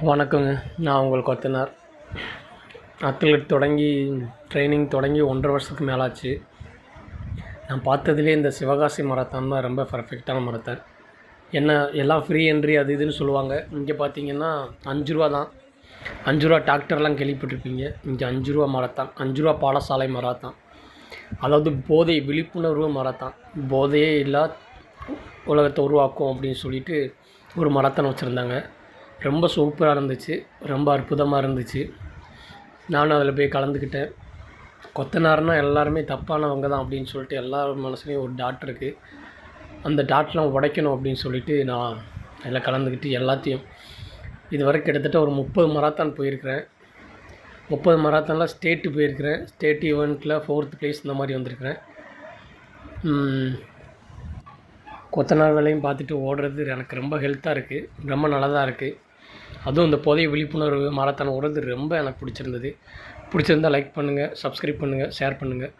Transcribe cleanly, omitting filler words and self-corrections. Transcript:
வணக்கங்க. நான் உங்கள் கொத்தனார். அத்லெட் தொடங்கி ட்ரைனிங் தொடங்கி 1.5 வருஷத்துக்கு மேலே ஆச்சு. நான் பார்த்ததுலேயே இந்த சிவகாசி மராத்தான் தான் ரொம்ப பர்ஃபெக்டான மராத்தான். என்ன எல்லாம் ஃப்ரீ என்ட்ரி அது இதுன்னு சொல்லுவாங்க. இங்கே பார்த்தீங்கன்னா ரூ. 5 தான். ரூ. 5 டாக்டர்லாம் கேள்விப்பட்டிருப்பீங்க. இங்கே ரூ. 5 மராத்தான். ரூ. 5 பாடசாலை மராத்தான். அதாவது போதை விழிப்புணர்வு மராத்தான். போதையே இல்லா உலகத்தை உருவாக்கும் அப்படின்னு சொல்லிட்டு ஒரு மராத்தான் வச்சுருந்தாங்க. ரொம்ப சூப்பராக இருந்துச்சு. ரொம்ப அற்புதமாக இருந்துச்சு. நானும் அதில் போய் கலந்துக்கிட்டேன். கொத்தனார்னால் எல்லாருமே தப்பானவங்க தான் அப்படின்னு சொல்லிட்டு எல்லார் மனசுலேயும் ஒரு டாட் இருக்குது. அந்த டாட்லாம் உடைக்கணும் அப்படின்னு சொல்லிட்டு நான் அதில் கலந்துக்கிட்டு எல்லாத்தையும் இதுவரை கிட்டத்தட்ட ஒரு 30 மராத்தான் போயிருக்கிறேன். 30 மராத்தானில் ஸ்டேட்டு போயிருக்கிறேன். ஸ்டேட் ஈவெண்ட்டில் 4th ப்ளேஸ் இந்த மாதிரி வந்திருக்கிறேன். கொத்தனார் வேலையும் பார்த்துட்டு ஓடுறது எனக்கு ரொம்ப ஹெல்த்தாக இருக்குது. ரொம்ப நல்லதாக இருக்குது. அதுவும் இந்த போதை விழிப்புணர்வு மராத்தான் ஓடுறது ரொம்ப எனக்கு பிடிச்சிருந்தது. பிடிச்சிருந்தால் லைக் பண்ணுங்கள், சப்ஸ்கிரைப் பண்ணுங்கள், ஷேர் பண்ணுங்கள்.